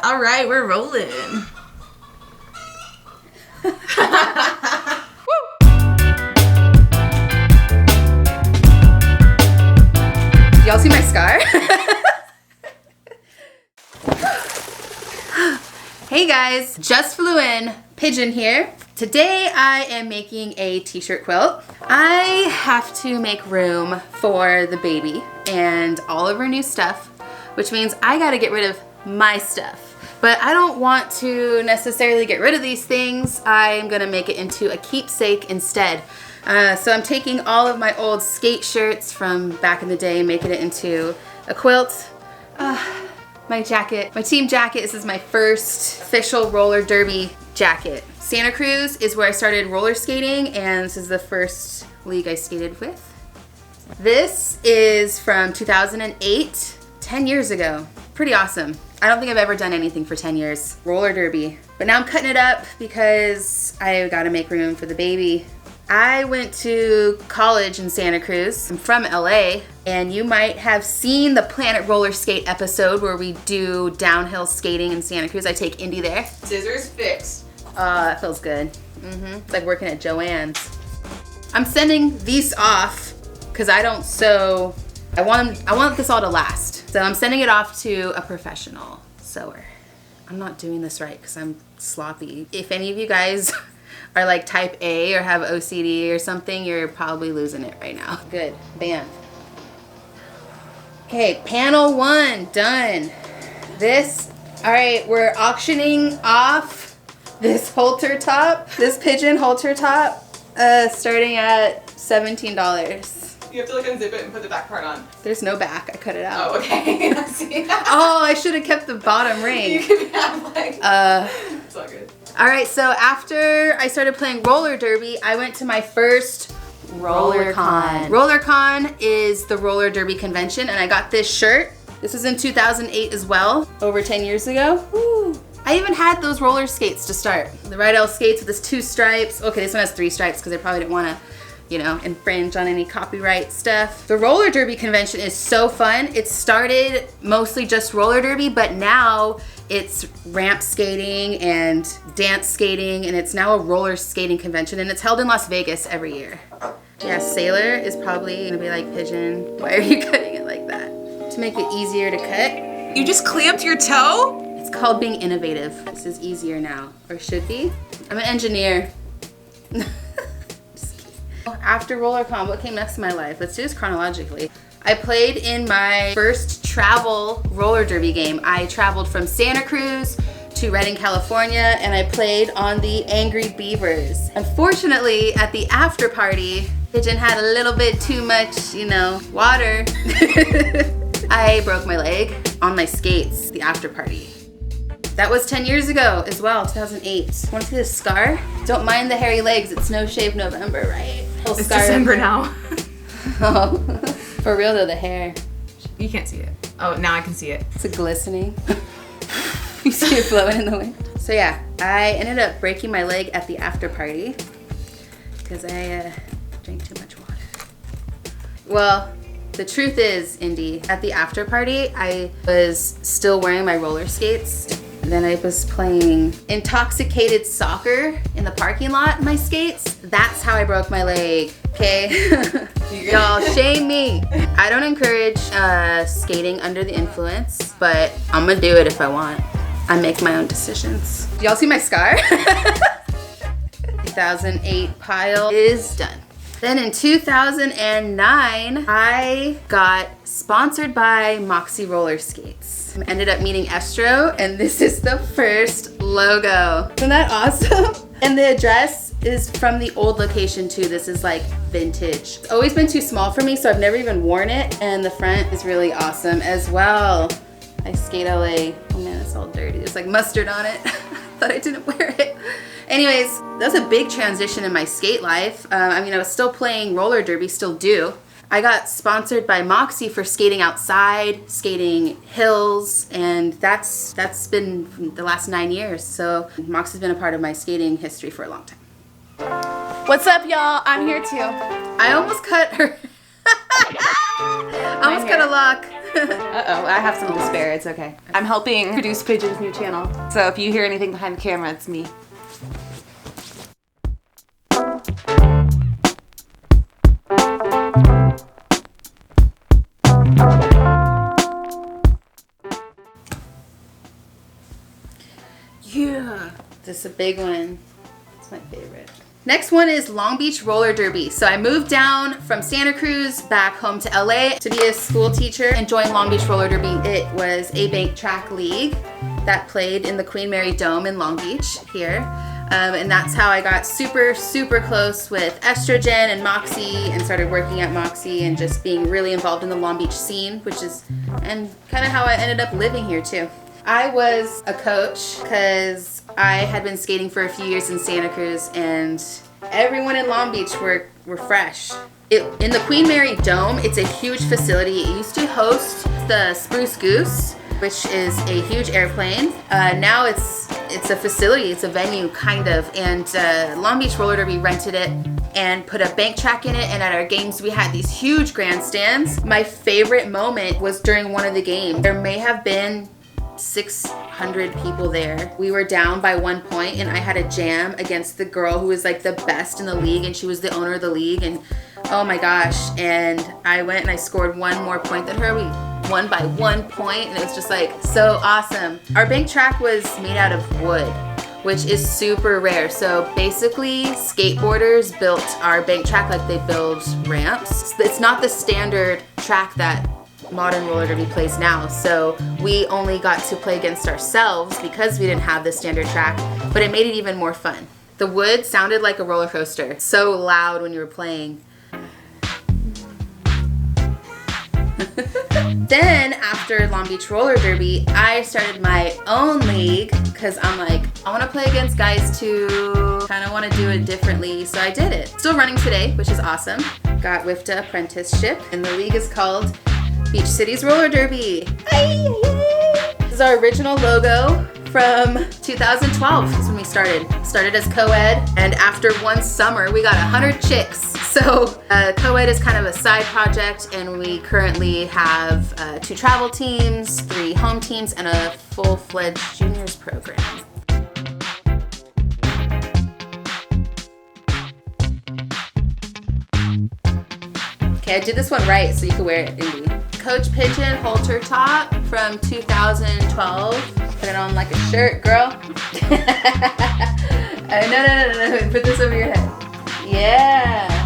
All right, we're rolling. Y'all see my scar? Hey guys, just flew in. Pigeon here. Today I am making a t-shirt quilt. I have to make room for the baby and all of her new stuff, which means I gotta get rid of my stuff. But I don't want to necessarily get rid of these things. I'm gonna make it into a keepsake instead. So I'm taking all of my old skate shirts from back in the day, making it into a quilt. My jacket, my team jacket. This is my first official roller derby jacket. Santa Cruz is where I started roller skating, and this is the first league I skated with. This is from 2008, 10 years ago. Pretty awesome. I don't think I've ever done anything for 10 years. Roller derby. But now I'm cutting it up because I gotta make room for the baby. I went to college in Santa Cruz. I'm from LA, and you might have seen the Planet Roller Skate episode where we do downhill skating in Santa Cruz. I take Indy there. Scissors fixed. That feels good. It's like working at Joann's. I'm sending these off because I don't sew. I want this all to last. So I'm sending it off to a professional sewer. I'm not doing this right because I'm sloppy. If any of you guys are like type A or have OCD or something, you're probably losing it right now. Good, bam. Okay, panel 1, done. All right, we're auctioning off this halter top, this Pigeon halter top, starting at $17. You have to like unzip it and put the back part on. There's no back, I cut it out. Oh, okay. See? Oh, I should have kept the bottom ring. You could have like, it's all good. All right, so after I started playing roller derby, I went to my first RollerCon. RollerCon is the roller derby convention, and I got this shirt. This was in 2008 as well, over 10 years ago. Woo. I even had those roller skates to start. The Rydell skates with this 2 stripes. Okay, this one has 3 stripes because I probably didn't want to, you know, infringe on any copyright stuff. The roller derby convention is so fun. It started mostly just roller derby, but now it's ramp skating and dance skating, and it's now a roller skating convention, and it's held in Las Vegas every year. Yeah, Sailor is probably gonna be like, Pigeon, why are you cutting it like that? To make it easier to cut. You just clamped your toe? It's called being innovative. This is easier now, or should be. I'm an engineer. After RollerCon, what came next in my life? Let's do this chronologically. I played in my first travel roller derby game. I traveled from Santa Cruz to Redding, California, and I played on the Angry Beavers. Unfortunately, at the after party, Pigeon had a little bit too much, you know, water. I broke my leg on my skates, the after party. That was 10 years ago as well, 2008. Want to see this scar? Don't mind the hairy legs, it's No Shave November, right? It's December now. Oh, for real though, the hair. You can't see it. Oh, now I can see it. It's a glistening. You see it flowing in the wind. So yeah, I ended up breaking my leg at the after party because I drank too much water. Well, the truth is, Indy, at the after party, I was still wearing my roller skates. Then I was playing intoxicated soccer in the parking lot, my skates. That's how I broke my leg, okay? Y'all shame me. I don't encourage skating under the influence, but I'm gonna do it if I want. I make my own decisions. Do y'all see my scar? 2008 pile is done. Then in 2009, I got sponsored by Moxie roller skates. I ended up meeting Estro, and this is the first logo. Isn't that awesome? And the address is from the old location too. This is like vintage. It's always been too small for me, so I've never even worn it. And the front is really awesome as well. I skate LA. Oh man, it's all dirty. There's like mustard on it. I thought I didn't wear it. Anyways, that was a big transition in my skate life. I mean, I was still playing roller derby, still do. I got sponsored by Moxie for skating outside, skating hills, and that's been the last 9 years. So Moxie's been a part of my skating history for a long time. What's up, y'all? I'm here too. I almost cut her. I almost cut a lock. Uh-oh, I have some to spare. It's okay. I'm helping produce Pigeon's new channel. So if you hear anything behind the camera, it's me. Yeah. This is a big one. It's my favorite. Next one is Long Beach Roller Derby. So I moved down from Santa Cruz back home to LA to be a school teacher and joined Long Beach Roller Derby. It was a bank track league that played in the Queen Mary Dome in Long Beach here. And that's how I got super, super close with Estrogen and Moxie and started working at Moxie and just being really involved in the Long Beach scene, which is, and kind of how I ended up living here too. I was a coach because I had been skating for a few years in Santa Cruz and everyone in Long Beach were fresh. In the Queen Mary Dome, it's a huge facility. It used to host the Spruce Goose, which is a huge airplane. Now it's a facility, it's a venue kind of, and Long Beach Roller Derby rented it and put a bank track in it, and at our games we had these huge grandstands. My favorite moment was during one of the games. There may have been 600 people there. We were down by 1 point and I had a jam against the girl who was like the best in the league, and she was the owner of the league, and oh my gosh, and I went and I scored one more point than her. We won by 1 point and it was just like so awesome. Our bank track was made out of wood, which is super rare. So basically skateboarders built our bank track like they build ramps. It's not the standard track that modern roller derby plays now, so we only got to play against ourselves because we didn't have the standard track, but it made it even more fun. The wood sounded like a roller coaster, so loud when you were playing. Then after Long Beach Roller Derby, I started my own league because I'm like, I want to play against guys too, kind of want to do it differently, so I did it. Still running today, which is awesome. Got WIFTA apprenticeship, and the league is called Beach Cities Roller Derby. This is our original logo from 2012 is when we started. Started as co-ed, and after one summer we got 100 chicks. So co-ed is kind of a side project, and we currently have 2 travel teams, 3 home teams, and a full-fledged juniors program. Okay, I did this one right so you can wear it, Indy. Coach Pigeon halter top from 2012. Put it on like a shirt, girl. No. Put this over your head. Yeah.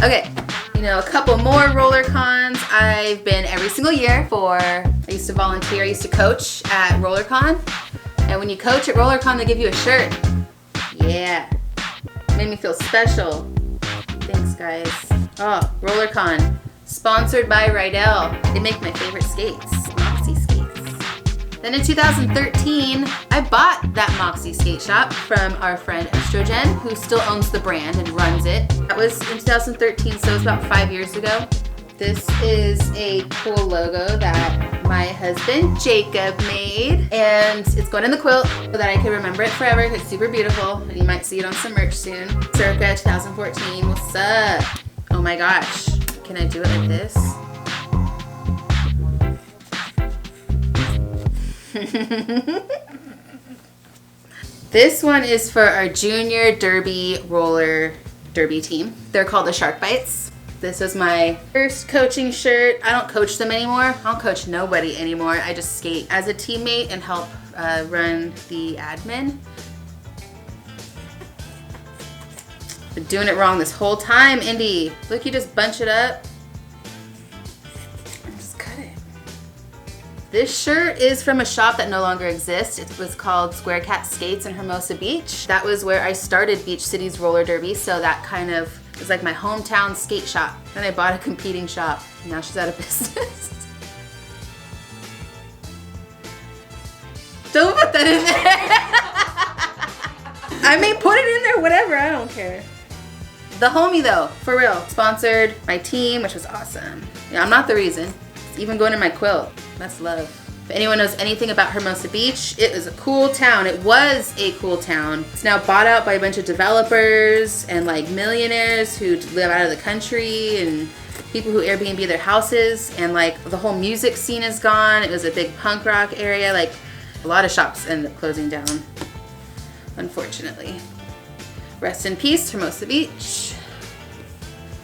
Okay, you know, a couple more roller cons. I've been every single year I used to volunteer, I used to coach at RollerCon. And when you coach at RollerCon, they give you a shirt. Yeah. Made me feel special. Thanks, guys. Oh, RollerCon. Sponsored by Rydell. They make my favorite skates. Moxie skates. Then in 2013, I bought that Moxie skate shop from our friend Estrogen, who still owns the brand and runs it. That was in 2013, so it was about 5 years ago. This is a cool logo that my husband Jacob made, and it's going in the quilt so that I can remember it forever. It's super beautiful, and you might see it on some merch soon. Circa 2014. What's up? Oh my gosh, can I do it like this? This one is for our junior derby roller derby team. They're called the Shark Bites. This was my first coaching shirt. I don't coach them anymore. I don't coach nobody anymore. I just skate as a teammate and help run the admin. Been doing it wrong this whole time, Indy. Look, you just bunch it up and just cut it. This shirt is from a shop that no longer exists. It was called Square Cat Skates in Hermosa Beach. That was where I started Beach Cities Roller Derby, so that kind of was like my hometown skate shop. Then I bought a competing shop. Now she's out of business. Don't put that in there. I may put it in there, whatever, I don't care. The homie though, for real. Sponsored my team, which was awesome. Yeah, I'm not the reason. It's even going in my quilt. That's love. If anyone knows anything about Hermosa Beach, it is a cool town. It was a cool town. It's now bought out by a bunch of developers and like millionaires who live out of the country and people who Airbnb their houses, and like the whole music scene is gone. It was a big punk rock area. Like a lot of shops ended up closing down, unfortunately. Rest in peace, Hermosa Beach.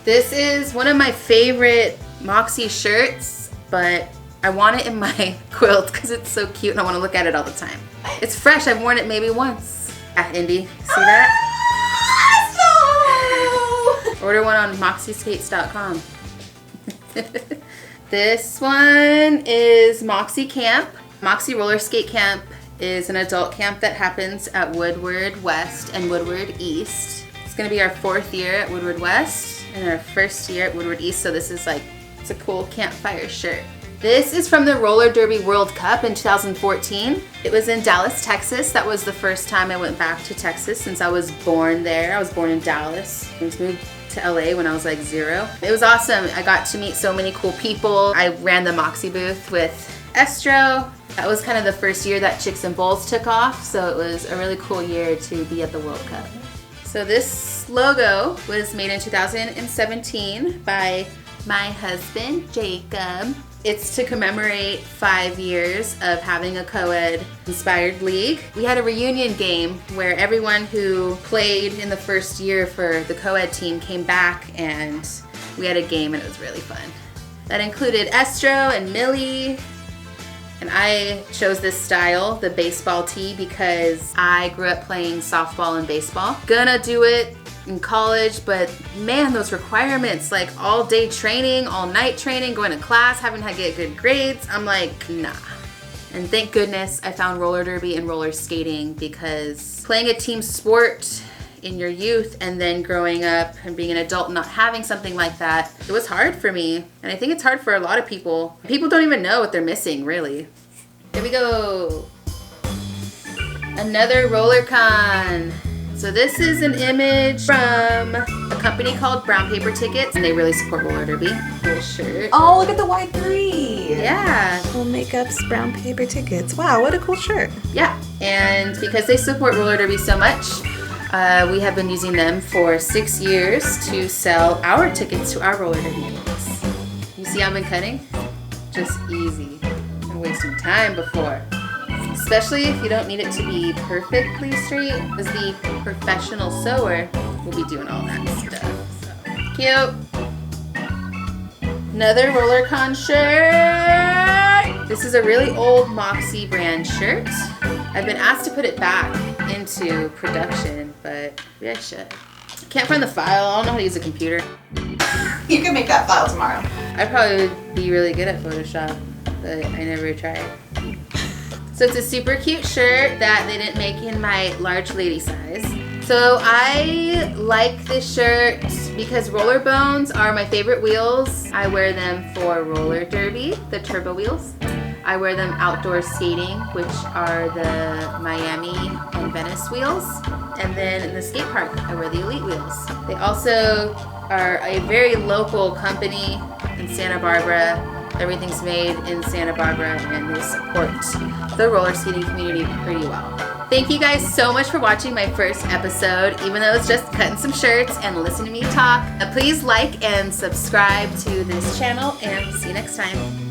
This is one of my favorite Moxie shirts, but I want it in my quilt because it's so cute and I want to look at it all the time. It's fresh. I've worn it maybe once. Yeah, Indy, see that? Order one on moxieskates.com. This one is Moxie Camp. Moxie Roller Skate Camp is an adult camp that happens at Woodward West and Woodward East. It's gonna be our 4th year at Woodward West and our 1st year at Woodward East, so this is like, it's a cool campfire shirt. This is from the Roller Derby World Cup in 2014. It was in Dallas, Texas. That was the first time I went back to Texas since I was born there. I was born in Dallas. I moved to LA when I was like 0. It was awesome. I got to meet so many cool people. I ran the Moxie booth with Estro. That was kind of the first year that Chicks and Bowls took off, so it was a really cool year to be at the World Cup. So this logo was made in 2017 by my husband, Jacob. It's to commemorate 5 years of having a co-ed inspired league. We had a reunion game where everyone who played in the first year for the co-ed team came back and we had a game and it was really fun. That included Estro and Millie. And I chose this style, the baseball tee, because I grew up playing softball and baseball. Gonna do it in college, but man, those requirements, like all day training, all night training, going to class, having to get good grades, I'm like, nah. And thank goodness I found roller derby and roller skating, because playing a team sport in your youth and then growing up and being an adult and not having something like that, it was hard for me. And I think it's hard for a lot of people. People don't even know what they're missing, really. Here we go. Another roller con. So this is an image from a company called Brown Paper Tickets, and they really support roller derby. Cool shirt. Oh, look at the white three. Yeah. Cool makeups, Brown Paper Tickets. Wow, what a cool shirt. Yeah, and because they support roller derby so much, we have been using them for 6 years to sell our tickets to our roller derby games. You see how I've been cutting? Just easy. I'm wasting time before. Especially if you don't need it to be perfectly straight, as the professional sewer will be doing all that stuff. So cute. Another RollerCon shirt. This is a really old Moxie brand shirt. I've been asked to put it back into production, but maybe I should. Can't find the file. I don't know how to use a computer. You can make that file tomorrow. I probably would be really good at Photoshop, but I never tried. So it's a super cute shirt that they didn't make in my large lady size. So I like this shirt because roller bones are my favorite wheels. I wear them for roller derby, the turbo wheels. I wear them outdoor skating, which are the Miami and Venice wheels. And then in the skate park, I wear the Elite wheels. They also are a very local company in Santa Barbara. Everything's made in Santa Barbara and they support the roller skating community pretty well. Thank you guys so much for watching my first episode, even though it's just cutting some shirts and listening to me talk. Please like and subscribe to this channel and see you next time.